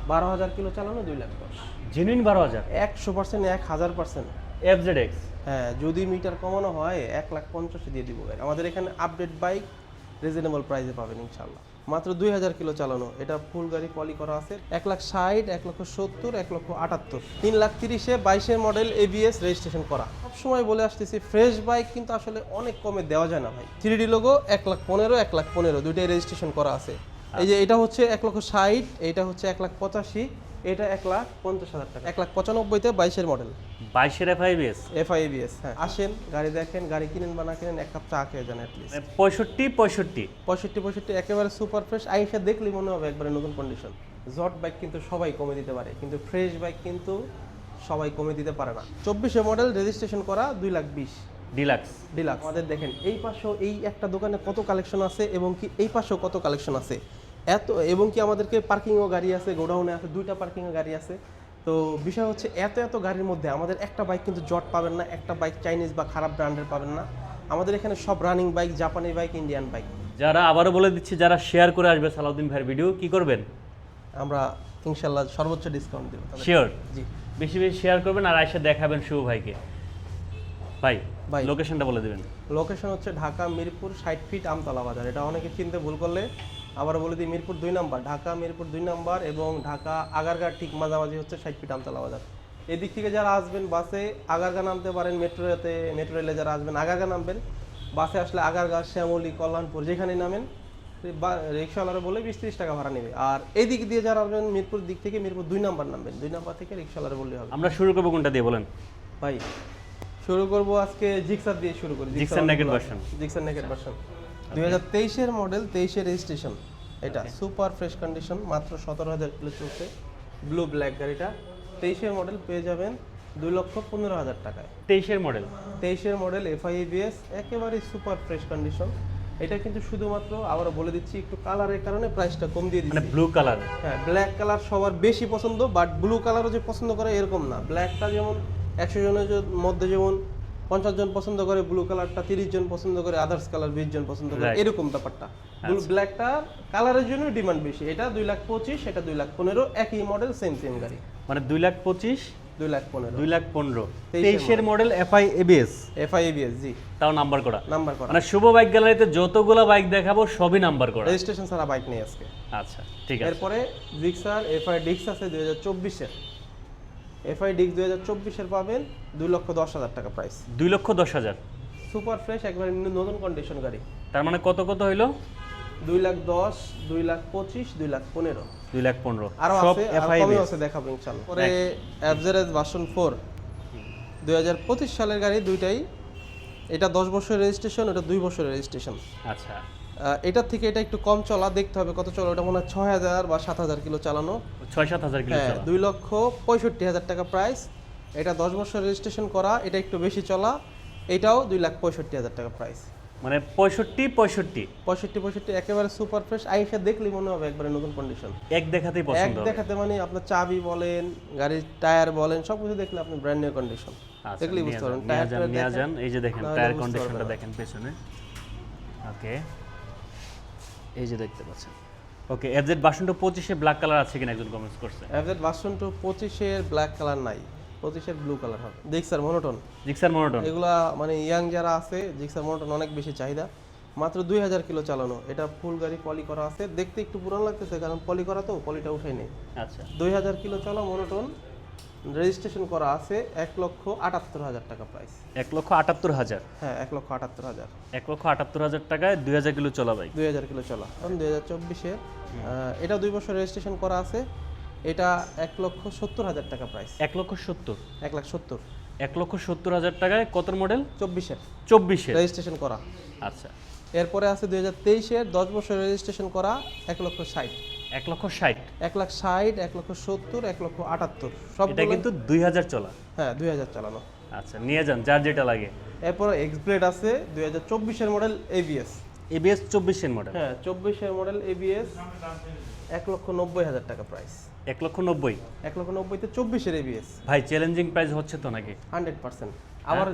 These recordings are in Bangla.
12,000 কিলো চালানো 2,10,000। জেনুইন 12,000? 100%, 1000%। FZX? হ্যাঁ, যদি মিটার কমানো হয় 1,50,000 দিয়ে দিব। আমাদের এখানে আপডেট বাইক রিজনেবল প্রাইসে পাবেন ইনশাল্লাহ। মাত্র 2,000 কিলো চালানো, এটা ফুল গাড়ি পলি করা আছে। 1,60,000, 1,70,000, 1,78,000, 3,30,000-এ 22-এর মডেল ABS রেজিস্ট্রেশন করা। সবসময় বলে আসতেছি ফ্রেশ বাইক কিন্তু আসলে অনেক কমে দেওয়া যায় না ভাই। 3D লোগো 1,15,000, 1,15,000 দুইটাই রেজিস্ট্রেশন করা আছে। এই যে এটা হচ্ছে 1,60,000, এটা হচ্ছে 1,85,000, এটা 1,50,000 টাকা। 1,95,000-তে 22-এর মডেল। 22-এর FIBS? FIBS, হ্যাঁ। আসেন, গাড়ি দেখেন, গাড়ি কিনেন বা না কিনেন, এক কাপ চা খেয়ে যান অ্যাটলিস্ট। 65 একেবারে সুপার ফ্রেশ। আইসা দেখলেই মনে হবে একবারে নতুন কন্ডিশন। জট বাইক কিন্তু সবাই কমে দিতে পারে, কিন্তু ফ্রেশ বাইক কিন্তু সবাই কমে দিতে পারে না। 24-এর মডেল রেজিস্ট্রেশন করা 2,20,000 ডিলাক্স। আমাদের দেখেন এই পাশেও এই একটা দোকানে কত কালেকশন আছে এবং কি এই পাশেও কত কালেকশন আছে এত, এবং কি আমাদেরকে পার্কিংও গাড়ি আছে, গোডাউনে আছে, 2টা পার্কিংও গাড়ি আছে। তো বিষয় হচ্ছে এত গাড়ির মধ্যে আমাদের একটা বাইক কিন্তু জট পাবেন না, একটা বাইক চাইনিজ বা খারাপ ব্র্যান্ডের পাবেন না। আমাদের এখানে সব রানিং বাইক, জাপানি বাইক, ইন্ডিয়ান বাইক। যারা আবারও বলে দিচ্ছি, যারা শেয়ার করে আসবে সালাউদ্দিন ভাইয়ের ভিডিও, কি করবেন? আমরা ইনশাল্লাহ সর্বোচ্চ ডিসকাউন্ট দেব। শিওর? জি, বেশি বেশি শেয়ার করবেন আর এসে দেখাবেন শুভ ভাইকে। ভাই লোকেশনটা বলে দেবেন। লোকেশন হচ্ছে ঢাকা মিরপুর 60 ফিট আমতলা বাজার। এটা অনেকে চিনতে ভুল করলে আবার বলে দিই, মিরপুর 2 নাম্বার, ঢাকা মিরপুর 2 নাম্বার এবং ঢাকা আগারগাঁ ঠিক মাঝামাঝি হচ্ছে 60 ফিট আমতলা বাজার। এদিক থেকে যারা আসবেন বাসে আগারগাঁ নামতে পারেন, মেট্রো রেলে যারা আসবেন আগারগাঁ নামবেন। বাসে আসলে আগারগাঁ, শ্যামলী, কল্যাণপুর যেখানে নামেন রিক্সাওয়ালারা বলে 20-30 টাকা ভাড়া নেবে। আর এই দিক দিয়ে যারা আসবেন মিরপুর দিক থেকে মিরপুর 2 নাম্বার নামবেন, 2 নাম্বার থেকে রিক্সাওয়ালারা বললে হবে। আমরা শুরু করবো কোনটা দিয়ে বলেন ভাই? শুরু করব আজকে জিক্সার দিয়ে শুরু করি। Gixxer naked version. 2023-এর মডেল, 23-এর রেজিস্ট্রেশন। এটা সুপার ফ্রেশ কন্ডিশন, মাত্র 17,000 কিলো চলছে। ব্লু ব্ল্যাক গাড়িটা 23-এর মডেল পেয়ে যাবেন 2,15,000 টাকায়। 23-এর মডেল? 23-এর মডেল FIBS, একেবারে সুপার ফ্রেশ কন্ডিশন। এটা কিন্তু শুধুমাত্র আবারও বলে দিচ্ছি, একটু কালারের কারণে প্রাইসটা কম দিয়ে দিচ্ছি। মানে ব্লু কালার? হ্যাঁ, ব্ল্যাক কালার সবার বেশি পছন্দ, বাট ব্লু কালারও যে পছন্দ করে এরকম না। ব্ল্যাকটা যেমন 100 জনের মধ্যে যেমন 50 জন পছন্দ করে, ব্লু কালারটা 30 জন পছন্দ করে, আদার্স কালার 20 জন পছন্দ করে, এরকম ব্যাপারটা। ব্লু ব্ল্যাকটা কালারের জন্য ডিমান্ড বেশি। এটা 2,25,000, এটা 2,15,000, একই মডেল, সেম গাড়ি। মানে 2,25,000, 2,15,000, 2,15,000। 23-এর মডেল FIBS? FIBS, জি। তাও নাম্বার করা? নাম্বার করা। মানে শুভ বাইক গ্যালারিতে যতগুলো বাইক দেখাবো সবই নাম্বার করা, রেজিস্ট্রেশন ছাড়া বাইক নেই আজকে। আচ্ছা, ঠিক আছে। এরপরে জিক্সার FI ডিক্স আছে 2024-এর। FI ডিক্স 2024-এর পাবেন 2,10,000 টাকা প্রাইস। 2,10,000? সুপার ফ্রেশ, একবারে নতুন কন্ডিশন গাড়ি। তার মানে কত কত হইলো? 2,10,000, 2,25,000, 2,15,000। 2,15,000 আরো সব আছে, আর FIBS? কমই আছে, দেখাবো ইনশাআল্লাহ। পরে FZS ভার্সন 4 2025 সালের গাড়ি, দুইটাই। এটা 10 বছরের রেজিস্ট্রেশন, এটা 2 বছরের রেজিস্ট্রেশন। আচ্ছা, এটার থেকে এটা একটু কম চলা, দেখতে হবে কত চলা। ওটা মনে হয় 6,000 বা 7,000 কিলো চালানো। 6-7,000 কিলো চলা। 2,65,000 টাকা প্রাইস। এটা 10 বছর রেজিস্ট্রেশন করা, এটা একটু বেশি চলা। এটাও 2,65,000 টাকা প্রাইস। মানে 65 একেবারে সুপার ফ্রেশ। আইসা দেখলেই মনে হবে একবারে নতুন কন্ডিশন। এক দেখাতেই এক পছন্দ হবে। দেখাতে মানে আপনার চাবি বলেন, গাড়ির টায়ার বলেন, সবকিছু দেখলে আপনি ব্র্যান্ড নিউ কন্ডিশন দেখলেই বুঝতে পারবেন। টায়ারটা নিয়ে যান, এই যে দেখেন টায়ার কন্ডিশনটা দেখেন পেছনে। ওকে, এই যে দেখতে পাচ্ছেন। ওকে, FZ ভার্সন 25-এ ব্ল্যাক কালার আছে কিনা একজন কমেন্টস করছে। FZ ভার্সন 25-এর ব্ল্যাক কালার নাই, 25-এর ব্লু কালার হবে। জিক্সার মনোটন, জিক্সার মনোটন এগুলা মানে ইয়াং যারা আছে, জিক্সার মনোটন অনেক বেশি চাহিদা। মাত্র 2,000 কিলো চালানো, এটা ফুল গাড়ি পলি করা আছে। দেখতে একটু পুরান লাগতেছে কারণ পলি করা তো, পলিটা উঠাই নেই। আচ্ছা, 2,000 কিলো চলা মনোটন, রেজিস্ট্রেশন করা আছে। 1,78,000 টাকা প্রাইস। 1,78,000? হ্যাঁ, 1,78,000। 1,78,000 টাকায় 2,000 কিলো চলা বাইক। 2,000 কিলো চলা, কারণ 2024-এ। এটা 2 বছর রেজিস্ট্রেশন করা আছে। এটা 1,70,000 টাকা প্রাইস। 1,70,000? 1,70,000। 1,70,000 টাকায় কতর মডেল? 24-এর। 24-এর রেজিস্ট্রেশন করা। আচ্ছা। এরপরে আছে 2023-এর 10 বছর রেজিস্ট্রেশন করা, 1,60,000। 1,60,000? 1,60,000, 1,70,000, 1,78,000 সব। এটা কিন্তু 2,000 চলা? হ্যাঁ, 2,000 চালানো। আচ্ছা, নিয়ে যান যার যেটা লাগে। এরপরে এক্সব্লেড আছে 2024-এর মডেল ABS। ABS 24-এর মডেল? হ্যাঁ, 24-এর মডেল ABS, 1,90,000 টাকা প্রাইস। 1,90,000? 1,90,000-তে 24-এর ABS। ভাই চ্যালেঞ্জিং প্রাইস হচ্ছে তো নাকি? 100%। আবার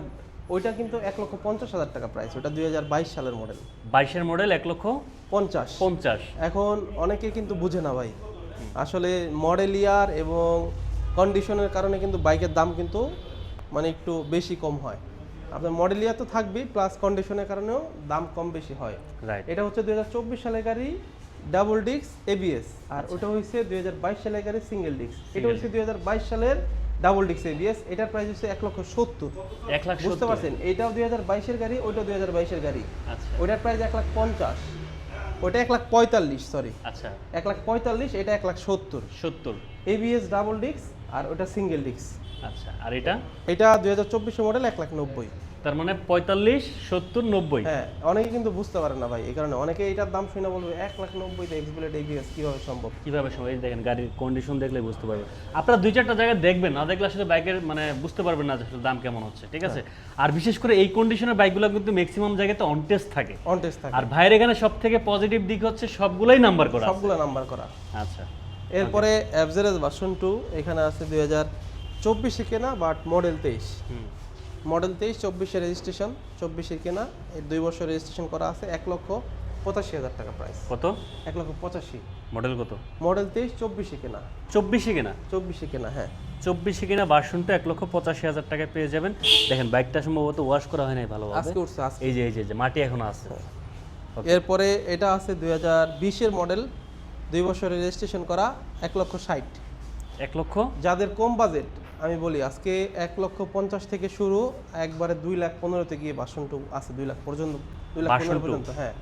ওইটা কিন্তু 1,50,000 টাকা প্রাইস, ওটা 2022 সালের মডেল। 22-এর মডেল 1,50,000? এখন অনেকে কিন্তু বুঝে না ভাই, আসলে মডেল ইয়ার এবং কন্ডিশনের কারণে কিন্তু বাইকের দাম কিন্তু মানে একটু বেশি কম হয়। আপনার মডেল ইয়ার তো থাকবেই, প্লাস কন্ডিশনের কারণেও দাম কম বেশি হয়। রাইট। এটা হচ্ছে 2024 সালের গাড়ি ডাবল ডিস্ক এবিএস, আর ওটা হচ্ছে 2022 সালের গাড়ি সিঙ্গেল ডিস্ক। এটা হচ্ছে 2022 সালের ডাবল ডিস্ক এবিএস। এটার প্রাইস হচ্ছে 1,70,000। 1,70,000 বুঝতে পারছেন, এটাও 2022 এর গাড়ি, ওইটাও 2022 এর গাড়ি। আচ্ছা ওইটার প্রাইস 1,50,000, ওইটা 1,45,000, সরি আচ্ছা 1,45,000, এটা 1,70,000। 70 এবিএস ডাবল ডিস্ক আর ওটা সিঙ্গেল ডিস্ক। আচ্ছা আর এটা এটা 2024 মডেল 1,90,000। তার মানে 45 70 90 হ্যাঁ, অনেকে কিন্তু বুঝতে পারে না ভাই, এই কারণে অনেকে এটার দাম শুনে বলবে 1,90,000 তে এক্সব্লেড এবিএস কিভাবে সম্ভব। কিভাবে সময় দেখেন গাড়ির কন্ডিশন দেখলে বুঝতে পারবেন। আপনারা দুই চারটা জায়গায় দেখবেন, না দেখলে আসলে বাইকের মানে বুঝতে পারবেন না যে আসলে দাম কেমন হচ্ছে, ঠিক আছে। আর বিশেষ করে এই কন্ডিশনের বাইকগুলো কিন্তু ম্যাক্সিমাম জায়গাতে অন টেস্ট থাকে। অন টেস্ট থাকে, আর ভাইয়ের এখানে সবথেকে পজিটিভ দিক হচ্ছে সবগুলাই নাম্বার করা আছে। সবগুলো নাম্বার করা। আচ্ছা এরপরে অ্যাভজারেজ ভার্সন 2 এখানে আছে 2024 এ কেনা, বাট মডেল 23। হুম মডেল 23, 24 এর রেজিস্ট্রেশন, 24 এর কেনা, এই 2 বছর রেজিস্ট্রেশন করা আছে। 1,85,000 টাকা প্রাইস। কত 1,85,000 মডেল কত? মডেল 23, 24 এ কেনা। 24 কিনা 24 এ কেনা, হ্যাঁ 24 কিনা ভার্সনটা 1,85,000 টাকায় পেয়ে যাবেন। দেখেন বাইকটা সম্ভবত ওয়াশ করা হয় নাই ভালোভাবে। আজকে উঠছে আজকে। এই যে মাটি এখনো আছে। এরপরে এটা আছে 2020 এর মডেল, 2 বছরের রেজিস্ট্রেশন করা, 1,60,000। 1 লক্ষ যাদের কম বাজেট আমি বলি, আজকে 1,50,000 থেকে শুরু, একবারে 2,15,000 তে গিয়ে ভার্সন 2 আছে 2 লাখ পর্যন্ত, 2,15,000 পর্যন্ত। হ্যাঁ,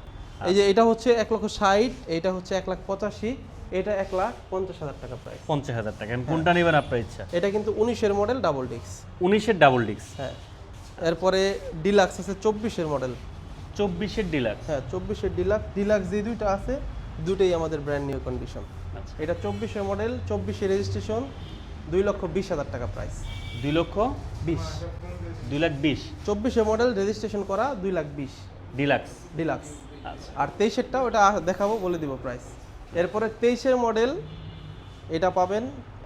এই যে এটা হচ্ছে 1,60,000, এটা হচ্ছে 1,85,000, এটা 1,50,000 টাকা প্রাইস। 50,000 টাকা। কোনটা নেবেন আপনার ইচ্ছা? এটা কিন্তু 19 এর মডেল ডাবল ডিস্ক। 19 এর ডাবল ডিস্ক। হ্যাঁ, এরপরে ডিলাক্স আছে 24 এর মডেল। 24 এর ডিলাক্স। হ্যাঁ, 24 এর ডিলাক্স যে দুইটা আছে, দুটোই আমাদের ব্র্যান্ড নিউ কন্ডিশন। আচ্ছা এটা 24 এর মডেল, 24 এর রেজিস্ট্রেশন, 2,20,000 টাকা প্রাইস। 2 লক্ষ 20, 2 লাখ 20 24 এর মডেল রেজিস্ট্রেশন করা, 2,20,000 ডিলাক্স। ডিলাক্স। আচ্ছা আর 23 এরটা ওটা দেখাবো, বলে দিব প্রাইস। এরপরে 23 এর মডেল, এটা পাবেন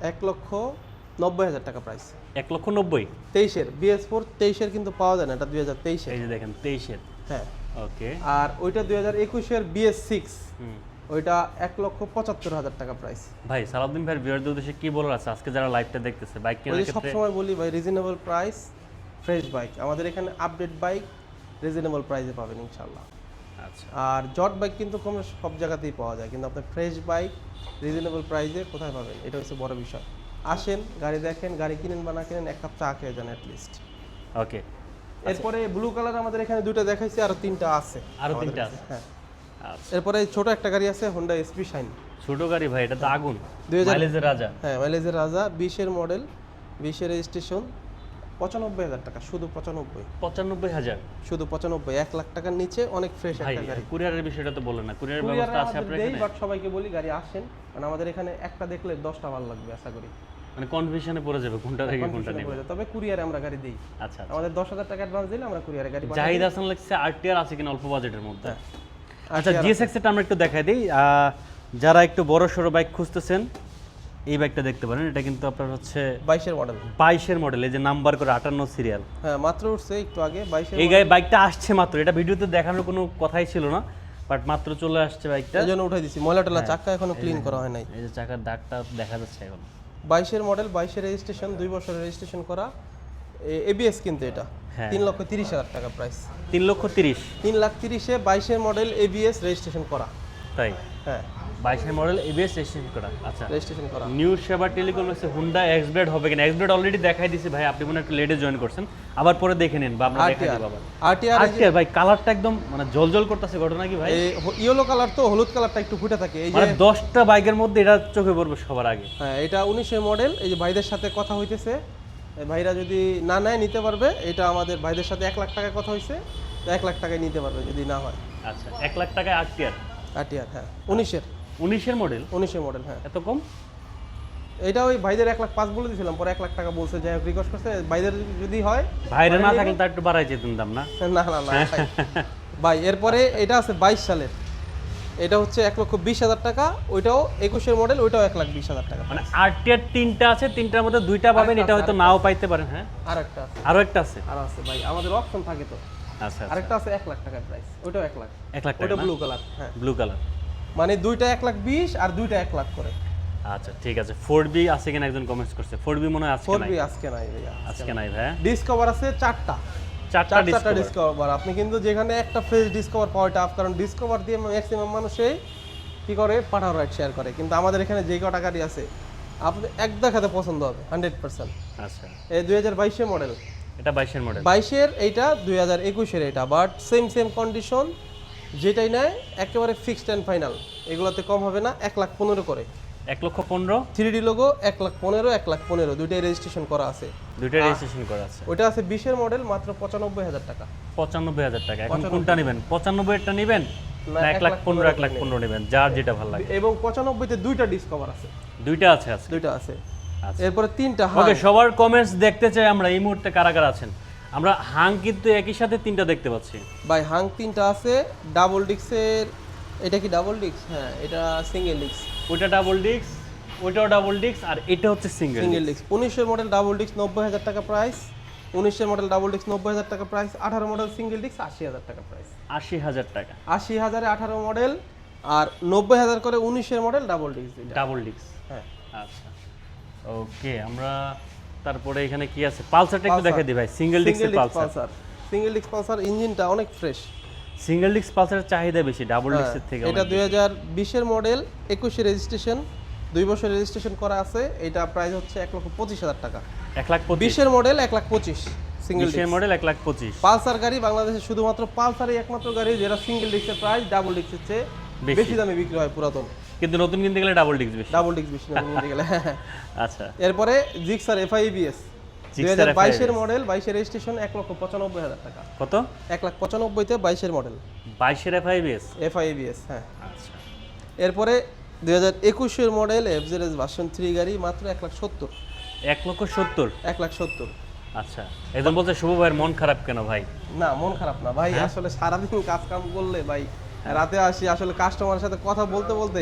1,90,000 টাকা প্রাইস। 1 লক্ষ 90। 23 এর BS4, 23 এর কিন্তু পাওয়া যায় না, এটা 2023 এর। এই যে দেখেন 23 এর। হ্যাঁ, ওকে আর ওইটা 2021 এর BS6, হুম ওইটা 1,75,000 টাকা প্রাইস। ভাই সালাউদ্দিন ভাইয়ের ভিউয়ারদের উদ্দেশ্যে কি বলার আছে আজকে যারা লাইভটা দেখতেছে বাইক ওই কেনার যে ক্ষেত্রে? সবসময় বলি ভাই, রিজনেবল প্রাইস, ফ্রেশ বাইক। আমাদের এখানে আপডেট বাইক রিজনেবল প্রাইসে পাবেন ইনশাল্লাহ। আচ্ছা আর জট বাইক কিন্তু কম সব জায়গাতেই পাওয়া যায়, কিন্তু আপনার ফ্রেশ বাইক রিজনেবল প্রাইসে কোথায় পাবেন, এটা হচ্ছে বড় বিষয়। আসেন, গাড়ি দেখেন, গাড়ি কিনেন বা না কিনেন, এক কাপ চা খেয়ে যান অ্যাটলিস্ট। ওকে এরপরে ব্লু কালার আমাদের এখানে দুটো দেখাইছি, আরো 3টা আছে। আরো আমাদের 3টা কাছে, আছে। হ্যাঁ। আচ্ছা এরপরে ছোট একটা গাড়ি আছে, হোন্ডা এসপি শাইন। ছোট গাড়ি ভাই, এটা তো আগুন। 2000 মাইলেজের রাজা। হ্যাঁ, মাইলেজের রাজা, 20 এর মডেল, 20 এর রেজিস্ট্রেশন, 95,000 টাকা, শুধু 95, 95,000। শুধু 95, 1 লাখ টাকার নিচে, অনেক ফ্রেশ ভাই একটা গাড়ি। কুরিয়ারের বিষয়টা তো বললেন না, কুরিয়ারের কুরিয়ারে ব্যবস্থা আছে আমাদের আপনার দেই, এখানে? বাট সবাইকে বলি গাড়ি আসেন, কারণ আমাদের এখানে একটা দেখলে 10টা ভালো লাগবে আশা করি। মানে কনফিউশনে পড়ে যাবে কোনটা থেকে কোনটা Confusion এ নেবে। পড়ে যায়। তবে কুরিয়ারে আমরা গাড়ি দিই। আচ্ছা আচ্ছা। আমাদের 10,000 টাকা অ্যাডভান্স দিলে আমরা কুরিয়ারে গাড়ি পাঠাই। জাহিদ হাসান লিখছে আরটিআর আছে কিনা অল্প বাজেটের মধ্যে। হ্যাঁ। আচ্ছা RTR জিএসএক্স এটা আমরা একটু দেখাই দিই। যারা একটু বড় সড়ো বাইক খুঁজতেছেন এই বাইকটা দেখতে পারেন। এটা কিন্তু আপনার হচ্ছে 22 এর মডেল। 22 এর মডেল, এই যে নাম্বার করে 58 সিরিয়াল। হ্যাঁ, মাত্র উঠছে একটু আগে 22 এর। এই বাইকটা আসছে মাত্র, এটা ভিডিওতে দেখানোর কোনো কথাই ছিল না, বাট মাত্র চলে আসছে বাইকটা। এই জন্য উঠাই দিছি, ময়লা টলা চাকা এখনো ক্লিন করা হয় নাই। এই যে চাকার দাগটা দেখা যাচ্ছে এখন। 22 এর মডেল, 22 এর রেজিস্ট্রেশন, 2 বছরের রেজিস্ট্রেশন করা, এবিএস কিন্তু এটা হ্যাঁ। 3,30,000 টাকা প্রাইস। 3,30,000। 3,30,000 এ 22 এর মডেল, এবিএস রেজিস্ট্রেশন করা। তাই হ্যাঁ, 22 এর মডেল এবিএস রেজিস্ট্রেশন করা। আচ্ছা রেজিস্ট্রেশন করা। নিউ সেবা টেলিকম আছে হুন্ডা এক্সব্লেড হবে কিনা? এক্সব্লেড অলরেডি দেখাই দিছি ভাই, আপনি মনে একটু লেটে জয়েন করছেন, আবার পরে দেখে নিন বা আমরা দেখাই দিব আবার। আরটিআর আরটিআর ভাই কালারটা একদম মানে জলজল করতেছে, ঘটনা কি ভাই? এই ইয়েলো কালার তো, হলুদ কালারটা একটু ফুটে থাকে। এই যে মানে 10টা বাইকের মধ্যে এটা চোখে পড়বে সবার আগে। হ্যাঁ, এটা 19 এর মডেল। এই যে ভাইদের সাথে কথা হইতেছে, এই ভাইরা যদি না নেয় নিতে পারবে। এটা আমাদের ভাইদের সাথে 1 লাখ টাকায় কথা হইছে, তো 1 লাখ টাকায় নিতে পারবে যদি না হয়। আচ্ছা 1 লাখ টাকায় আরটিআর আরটিআর, হ্যাঁ 19 এর 19 এর মডেল, 19 এর মডেল। হ্যাঁ, এত কম? এটা ওই ভাইদের 1,05,000 বলে দিয়েছিলাম, পরে 1 লাখ টাকা বলছে, যাই হোক রিকোয়েস্ট করছে। ভাইদের যদি হয়, ভাইরা না থাকলে তার একটু বাড়াই যেতেন দাম না? না না না ভাই। ভাই এরপরে এটা আছে 22 সালের, এটা হচ্ছে 1,20,000 টাকা। ওইটাও 21 এর মডেল, ওইটাও 1,20,000 টাকা। মানে আরটিআর 3টা আছে, 3টার মধ্যে 2টা পাবেন, এটা হয়তো নাও পাইতে পারেন। হ্যাঁ আরেকটা আছে, আরো একটা আছে। আর আছে ভাই, আমাদের অপশন থাকে তো। আচ্ছা আরেকটা আছে 1 লাখ টাকার প্রাইস, ওইটাও 1 লাখ। 1 লাখ ওইটা টাকা ব্লু কালার। হ্যাঁ, ব্লু কালার। মানে দুইটা 1,20,000 আর দুইটা 1 লাখ করে। আচ্ছা ঠিক আছে 4B আছে কিনা একজন কমেন্টস করছে 4B মনে হয় আজকে নাই 4B আজকে নাই ভাইয়া, আজকে নাই ভাই ডিসকভার আছে চারটা চারটা ডিসকভার। আপনি কিন্তু যেখানে একটা ফ্রেশ ডিসকভার পাওয়া টাফ, কারণ ডিসকভার দিয়ে ম্যাক্সিমাম মানুষই কি করে পাঠাও রাইড শেয়ার করে, কিন্তু আমাদের এখানে যে কটা গাড়ি আছে আপনি এক দেখাতে পছন্দ হবে 100%। আচ্ছা এই 2022 এর মডেল, এটা 22 এর মডেল 22 এর এইটা 2021 এর এটা, বাট সেম কন্ডিশন, যেটাই নেয় একেবারে ফিক্সড এন্ড ফাইনাল, এগুলোতে কম হবে না। 1,15,000 করে 1,15,000 3D লোগো, 1,15,000 1,15,000 দুইটাই রেজিস্ট্রেশন করা আছে। দুইটা রেজিস্ট্রেশন করা আছে। ওইটা আছে 20 এর মডেল, মাত্র 95,000 টাকা। 95,000 টাকা। এখন কোনটা নেবেন? 95 এরটা নেবেন না 1,15,000 1,15,000 নেবেন, যার যেটা ভালো লাগে। এবং 95 তে দুইটা ডিসকভার আছে, দুইটা আছে আছে দুইটা আছে। আচ্ছা এরপরে তিনটা ওকে, সবার কমেন্টস দেখতে চাই আমরা এই মুহূর্তে কারা কারা আছেন। আমরা হাং কিন্তু একই সাথে তিনটা দেখতে পাচ্ছি ভাই, হাং তিনটা আছে ডাবল ডিক্সের। এটা কি ডাবল ডিক্স? হ্যাঁ, এটা সিঙ্গেল ডিক্স। ওইটা ডাবল ডিস্ক, ওইটাও ডাবল ডিস্ক, আর এটা হচ্ছে সিঙ্গেল ডিক্স। 19 এর মডেল ডাবল ডিক্স 90,000 টাকা প্রাইস। 19 এর মডেল ডাবল ডিক্স 90,000 টাকা প্রাইস। 18 মডেল সিঙ্গেল ডিক্স 80,000 টাকা প্রাইস। 80,000 টাকা। 80,000 এ 18 মডেল, আর 90,000 করে 19 এর মডেল ডাবল ডিক্স। ডাবল ডিস্ক, হ্যাঁ আচ্ছা ওকে। আমরা তারপরে এখানে কি আছে? পালসারটা একটু দেখাই দিই ভাই। সিঙ্গেল ডিস্কের পালসার, সিঙ্গেল ডিক্স পালসার, ইঞ্জিনটা অনেক ফ্রেশ। সিঙ্গেল ডিস্ক পালসারের চাহিদা বেশি ডাবল ডিস্কের থেকে। এটা 2020 এর মডেল, 21 এর রেজিস্ট্রেশন, 2 বছর রেজিস্ট্রেশন করা আছে। এটা প্রাইস হচ্ছে 1,25,000 টাকা। 1,25,000 20 এর মডেল 1,25,000 সিঙ্গেল ডিক্স মডেল 1,25,000। পালসার গাড়ি বাংলাদেশে শুধুমাত্র পালসারই একমাত্র গাড়ি যেটা সিঙ্গেল ডিক্সের প্রাইস ডাবল ডিক্সের চেয়ে বেশি দামে বিক্রি হয় পুরাতন। কিন্তু নতুন কিনতে গেলে ডাবল ডিস্ক বেশি। ডাবল ডিক্স বেশি নতুন কিনতে গেলে। আচ্ছা, এরপরে জিক্সার FIBS 2022 এর মডেল, 22 এর রেজিস্ট্রেশন, 1,95,000 টাকা। কত? 1,95,000 তে 22 এর মডেল 22 এর FIBS। হ্যাঁ। আচ্ছা, এরপরে 2021 এর মডেল FZS ভার্সন 3 গাড়ি, মাত্র 1,70,000। 1,70,000। 1,70,000। আচ্ছা, একদম বলতে শুভ ভাইয়ের মন খারাপ কেন ভাই? না, মন খারাপ না ভাই, আসলে সারাদিন কাজ কাম করলে ভাই রাতে আসি, আসলে কাস্টমারের সাথে কথা বলতে বলতে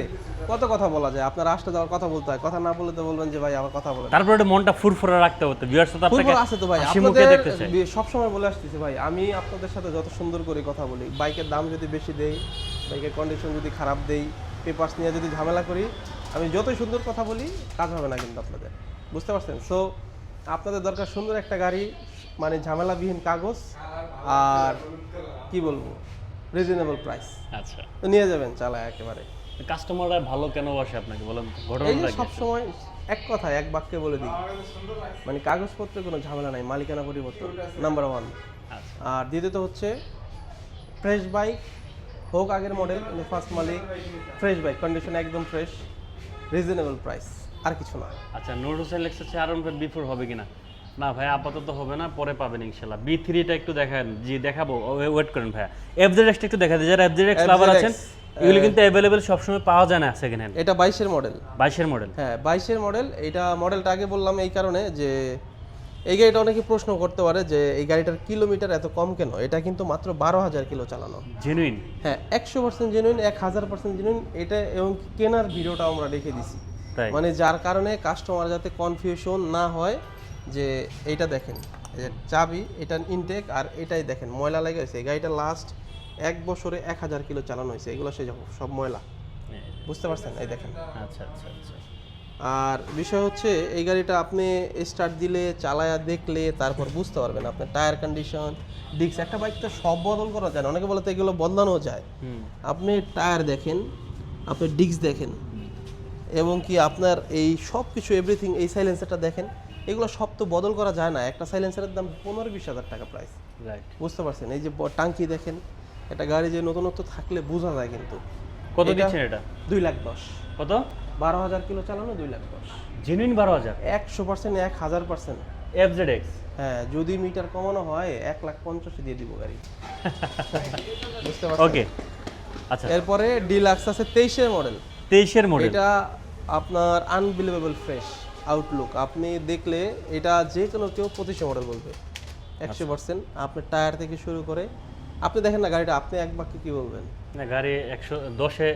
কত কথা বলা যায়। আপনার আসতে যাওয়ার কথা বলতে হয়, কথা না বললে তো বলবেন যে ভাই আমার কথা বলেন। তারপরে একটু মনটা ফুরফুরা রাখতে হতো। ভিউয়ার্স তো আপনাকে ফুটবল আছে তো ভাই, হাসি মুখে দেখতে চাই। আপনাদের সব সময় বলে আসতেছি ভাই, আমি আপনাদের সাথে যত সুন্দর করে কথা বলি, বাইকের দাম যদি বেশি দেই, বাইকের কন্ডিশন যদি খারাপ দেই, পেপারস নিয়ে যদি ঝামেলা করি, আমি যতই সুন্দর কথা বলি কাজ হবে না কিন্তু আপনাদের, বুঝতে পারছেন? সো আপনাদের দরকার সুন্দর একটা গাড়ি, মানে ঝামেলাবিহীন কাগজ, আর কি বলবো, রিজনেবল প্রাইস। আচ্ছা, তো নিয়ে যাবেন চালায় একেবারে। কাস্টমাররা ভালো কেন বসে আপনাকে বলেন? এই যে ঘটনাটা কি? সবসময় এক কথায় এক বাক্যে বলে দিই, মানে কাগজপত্রে কোনো ঝামেলা নাই, মালিকানা পরিবর্তন নাম্বার 1। আচ্ছা, আর দ্বিতীয়ত হচ্ছে ফ্রেশ বাইক, হোক আগের মডেল, কিন্তু ফার্স্ট মালিক, ফ্রেশ বাইক, কন্ডিশন একদম ফ্রেশ, রিজনেবল প্রাইস, আর কিছু না। আচ্ছা, নোট হোসেন লেক্সাসে আর বিফোর হবে কিনা? না ভাই, আপাতত হবে না, পরে পাবেন ইনশাআল্লাহ। B3 টা একটু দেখান। জি দেখাবো, ওয়েট করেন ভাইয়া। FZX টা একটু দেখা দিই, যারা FZX লাভার আছেন, এগুলো কিন্তু অ্যাভেলেবেল সবসময় পাওয়া যায় না সেকেন্ড হ্যান্ড। এটা 22 এর মডেল। 22 এর মডেল। হ্যাঁ, 22 এর মডেল। এটা মডেলটা আগে বললাম এই কারণে যে এই গাড়িটা অনেকে প্রশ্ন করতে পারে যে এই গাড়িটার কিলোমিটার এত কম কেন। এটা কিন্তু মাত্র 12,000 কিলো চালানো। জেনুইন? হ্যাঁ, 100% জেনুইন, 1000% জেনুইন। এটা এবং কেনার ভিডিওটা আমরা রেখে দিছি, তাই মানে যার কারণে কাস্টমার যাতে কনফিউশন না হয় যে এইটা দেখেন, এই যে চাবি, এটা ইনটেক, আর এটাই দেখেন ময়লা লেগে গেছে। এই গাড়িটা লাস্ট 1 বছরে 1000 কিলো চালানো হয়েছে, এগুলো সব ময়লা, বুঝতে পারছেন? এই দেখেন। আচ্ছা আচ্ছা আচ্ছা। আর বিষয় হচ্ছে এই গাড়িটা আপনি স্টার্ট দিলে, চালায়া দেখলে তারপর বুঝতে পারবেন আপনার টায়ার কন্ডিশন, ডিস্ক। একটা বাইক তো সব বদল করা যায় না, অনেকে বলে তো এগুলো বদলানো যায়। আপনি টায়ার দেখেন, আপনি ডিস্ক দেখেন, এবং কি আপনার এই সব কিছু এভরিথিং, এই সাইলেন্সারটা দেখেন, এগুলো সব তো বদল করা যায় না। একটা সাইলেন্সারের দাম 15-20 হাজার টাকা প্রাইস, রাইট। বুঝতে পারছেন? এই যে টাঙ্কি দেখেন, একটা গাড়ি যে নতুনত্ব থাকলে বোঝা যায় কিন্তু। কত দিচ্ছেন এটা? 2,10,000। কত? 12,000 কিলো চালানো, 2,10,000। জেনুইন 12,000? 100%, 1000%। FZX? হ্যাঁ, যদি মিটার কমানো হয় 1,50,000 দিয়ে দিব গাড়ি, বুঝতে পারছেন? ওকে, আচ্ছা। এরপরে ডিলাক্স আছে 23 এর মডেল। 23 এর মডেল। এটা আপনার আনবিলিভেবল ফ্রেশ আউটলুক। আপনি দেখলে এটা যে কোনো কেউ 25 মডেল বলবে 100%। আপনার টায়ার থেকে শুরু করে, আপনি দেখেন না গাড়িটা, আপনি এক বাক্যে কি বলবেন? না, গাড়ি 110-এ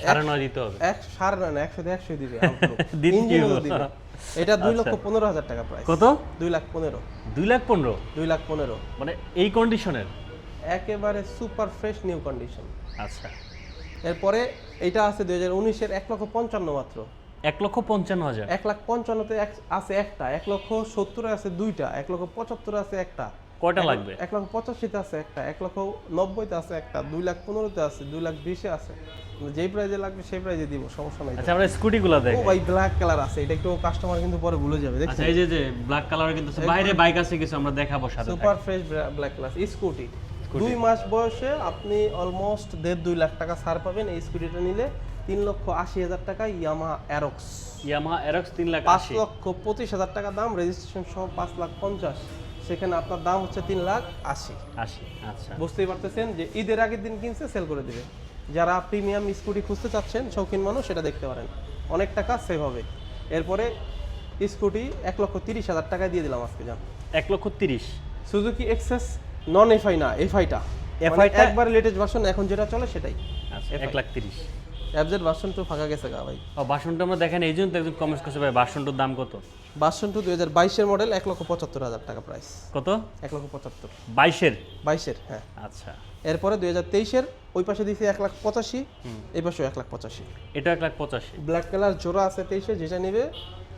9.5 দিতে হবে। 9.5 100 তে 100 দিবে আউটলুক, দিন কি ইঞ্জিনও হলো? দিবে। এটা 2,15,000 টাকা প্রাইস। কত? 2,15,000। 2,15,000? 2,15,000 মানে এই কন্ডিশনের? একেবারে সুপার ফ্রেশ নিউ কন্ডিশন। আচ্ছা। এরপরে এটা আছে 2019 এর 1,55,000 মাত্র। 1,55,000 1,55,000-তে আছে একটা, 1,70,000 আছে দুইটা, 1,75,000 আছে একটা, কয়টা লাগবে? 1,85,000-তে আছে একটা, 1,90,000-তে আছে একটা, 2,15,000-তে আছে, 2,20,000-এ আছে। যেই প্রাইজে লাগবে সেই প্রাইজে দিব, সমস্যা নাই। আচ্ছা আমরা স্কুটিগুলো ও দেখি। ভাই ব্ল্যাক কালার আছে, এটা একটু কাস্টমার কিন্তু পরে ভুলে যাবে, আচ্ছা দেখছেন? এই যে ব্ল্যাক কালার কিন্তু আছে, বাইরে বাইক আছে কিছু আমরা দেখাবো সাথে। Super fresh black colour scooty, 2 মাস বয়সে আপনি অলমোস্ট 1.5-2 লাখ টাকা ছাড় পাবেন এই স্কুটিটা নিলে। 3,80,000 টাকা ইয়ামাহা অ্যারক্স, ইয়ামাহা এরক্স 3,80,000। 5,25,000 টাকা দাম, রেজিস্ট্রেশন সহ 5,50,000, সেখানে আপনার দাম হচ্ছে 3,80,000। 80। আচ্ছা বুঝতেই পারতেছেন যে ঈদের আগের দিন কিনছে সেল করে দিবে। যারা প্রিমিয়াম স্কুটি খুঁজতে চাচ্ছেন, শৌখিন মানুষ, সেটা দেখতে পারেন, অনেক টাকা সেভ হবে। এরপরে স্কুটি 1,30,000 টাকায় দিয়ে দিলাম আজকে, যান। 1,30,000। সুজুকি এক্সেস, নন এফআই না, এফআইটা, FI-টা একবারে লেটেস্ট ভার্সন, এখন যেটা চলে সেটাই। আচ্ছা 1,30,000। অ্যাবজেট ভার্সন 2 ফাঁকা গেছে গা ভাই। ও ভার্সনটা আমরা দেখেন, এই জন্য তো একজন কমেন্টস করছে ভাই ভার্সনটার দাম কত? ভার্সন 2 2022-এর মডেল, 1,75,000 টাকা প্রাইস। কত? 1,75,000 22-এর। 22-এর, হ্যাঁ। আচ্ছা এরপরে 2023-এর ওই পাশে দিয়েছি 1,85,000, এই পাশেও 1,85,000। এটা 1,85,000। ব্ল্যাক কালার জোড়া আছে 23-এ, যেটা নেবে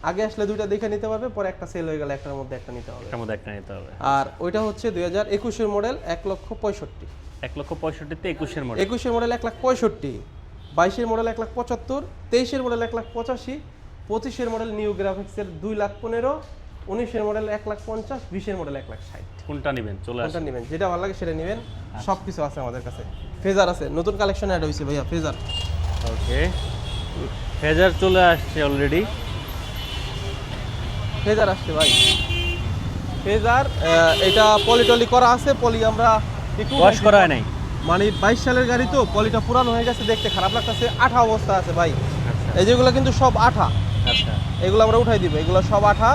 আগে আসলে দুইটা দেখে নিতে পারবে, পরে একটা সেল হয়ে গেলে একটার মধ্যে একটা নিতে হবে। এটার মধ্যে একটা নিতে হবে। আর ওইটা হচ্ছে 2021-এর মডেল, 1,65,000। 1,65,000-তে 21-এর মডেল। 21-এর মডেল 1,65,000, 22-এর মডেল 1,75,000, 23-এর মডেল 1,85,000, 25-এর মডেল নিউ গ্রাফিক্সের 2,15,000, 19-এর মডেল 1,50,000, 20-এর মডেল 1,60,000। কোনটা নেবেন চলে কোনটা আসুন। নেবেন, যেটা ভালো লাগে সেটা নেবেন, সব কিছু আছে আমাদের কাছে। ফেজার আছে, নতুন কালেকশন অ্যাড হয়েছে ভাইয়া, ফেজার। ওকে ফেজার চলে আসছে অলরেডি। ফেজার আসছে ভাই, ফেজার। এটা পলিটলি করা আছে, পলি আমরা একটু ওয়াশ করা হয় নাই। মানে 22 সালের গাড়ি তো, পলিটা পুরানো হয়ে গেছে, দেখতে খারাপ লাগতেছে, আঠা অবস্থা আছে ভাই। এই যেগুলো কিন্তু সব আঠা, আচ্ছা এগুলো আমরা উঠাই দিব, এগুলো সব আঠা।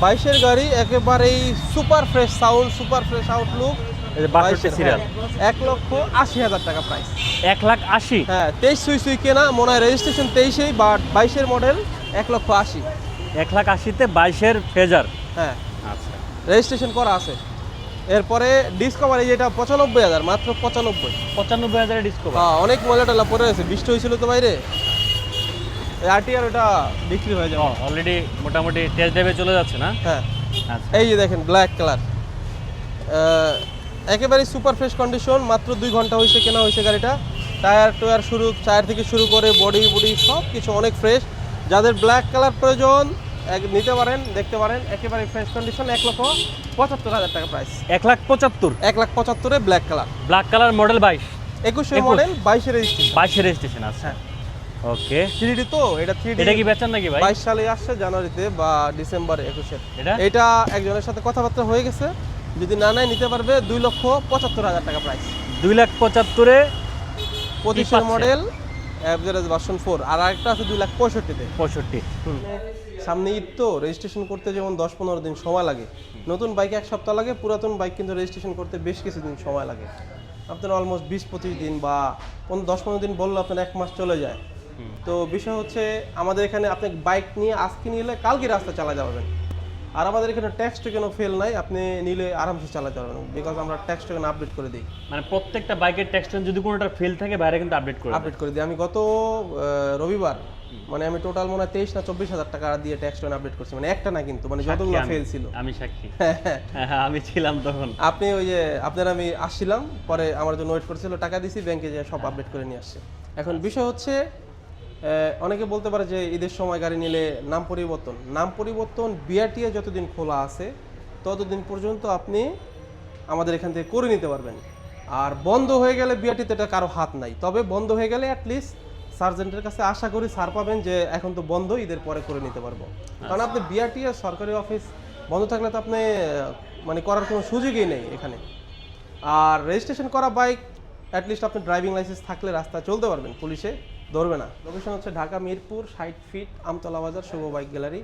22-এর গাড়ি, একেবারেই super fresh sound, super fresh Outlook. এই যে 62 সিরিয়াল, 1,80,000 টাকা প্রাইস। 1,80,000। হ্যাঁ 23 সুই কেনা, মনে হয় রেজিস্ট্রেশন 23-এই, বাট 22-এর মডেল 1,80,000। 1,80,000-তে 22-এর ফেজার। হ্যাঁ আচ্ছা রেজিস্ট্রেশন করা আছে। এরপরে ডিসকভার, এই যেটা 95,000, মাত্র 95। 95,000-এর ডিসকভার। হ্যাঁ অনেক ময়লা টলা পড়ে আছে, বৃষ্টি হয়েছিল তো বাইরে, আরটিআর ওটা বিক্রি হয়ে যাবে। অলরেডি মোটামুটি টেস্ট ড্রাইভে চলে যাচ্ছে না? হ্যাঁ আচ্ছা এই যে দেখেন ব্ল্যাক কালার, একেবারে সুপার ফ্রেশ কন্ডিশন, মাত্র 2 ঘন্টা হয়েছে কেনা হয়েছে গাড়িটা। টায়ার টুয়ার টায়ার থেকে শুরু করে বডি সব কিছু অনেক ফ্রেশ। যাদের ব্ল্যাক কালার প্রয়োজন নিতে পারেন, দেখতে পারেন, একেবারে ফ্রেশ কন্ডিশন। 1,75,000 টাকা প্রাইস। 1,75,000। 1,75,000-এ black colour, black colour model 22, 21-এর মডেল, 22-এর রেজিস্ট্রেশন। 22-এর রেজিস্ট্রেশন। আচ্ছা ওকে 3D তো, এটা 3D। এটা কি বেচান নাকি ভাই? 22 সালে আসছে, জানুয়ারিতে বা ডিসেম্বরে 21-এর। এটা এটা একজনের সাথে কথাবার্তা হয়ে গেছে, যদি না নেয় নিতে পারবে। 2,75,000 টাকা প্রাইস। 2,75,000-এ 25-এর মডেল, অ্যাভারেজ ভার্সন 4। আর আরেকটা আছে 2,65,000-তে। 65। সামনে ঈদ তো, রেজিস্ট্রেশন করতে যেমন 10-15 দিন সময় লাগে, নতুন বাইকে 1 সপ্তাহ লাগে, পুরাতন বাইক কিন্তু রেজিস্ট্রেশন করতে বেশ কিছুদিন সময় লাগে। আপনার অলমোস্ট 20-25 দিন বা 10-15 দিন বললে আপনার 1 মাস চলে যায়। তো বিষয় হচ্ছে আমাদের এখানে আপনি বাইক নিয়ে আজকে নিলে কালকে রাস্তা চালা যাবেন। আর আমাদের এখানে ট্যাক্স টোকেন ফেল নাই, আপনি নিলে আরামসে চালাতে পারবেন, বিকজ আমরা ট্যাক্স টোকেন আপডেট করে দিই। মানে প্রত্যেকটা বাইকের টেক্সট যদি কোনোটা ফেল থাকে বাইরে কিন্তু আপডেট করে দেয়। আপডেট করে দিই। আমি গত রবিবার, মানে আমি টোটাল মনে হয় 23 না 24,000 টাকা দিয়ে ট্যাক্স টোকেন আপডেট করছি, মানে একটা না কিন্তু, মানে যতগুলো ফেল ছিল। আমি সাক্ষী। হ্যাঁ আমি ছিলাম তখন। আপনি ওই যে আমি আসছিলাম, পরে আমার জন্য ওয়েট করছিল, টাকা দিছি, ব্যাংকে যে সব আপডেট করে নিয়ে আসছে। এখন বিষয় হচ্ছে অনেকে বলতে পারে যে ঈদের সময় গাড়ি নিলে নাম পরিবর্তন বিআরটিএ যতদিন খোলা আছে ততদিন পর্যন্ত আপনি আমাদের এখান থেকে করে নিতে পারবেন। আর বন্ধ হয়ে গেলে বিআরটিতে এটা কারো হাত নাই, তবে বন্ধ হয়ে গেলে অ্যাটলিস্ট সার্জেন্টের কাছে আশা করি স্যার পাবেন যে এখন তো বন্ধ, ঈদের পরে করে নিতে পারবো। কারণ আপনি বিআরটিএ সরকারি অফিস বন্ধ থাকলে তো আপনি মানে করার কোনো সুযোগই নেই এখানে। আর রেজিস্ট্রেশন করা বাইক অ্যাটলিস্ট আপনি ড্রাইভিং লাইসেন্স থাকলে রাস্তায় চলতে পারবেন, পুলিশে ধরবে না। লোকেশন হচ্ছে ঢাকা মিরপুর 60 ফিট, আমতলা বাজার, শুভ বাইক গ্যালারি।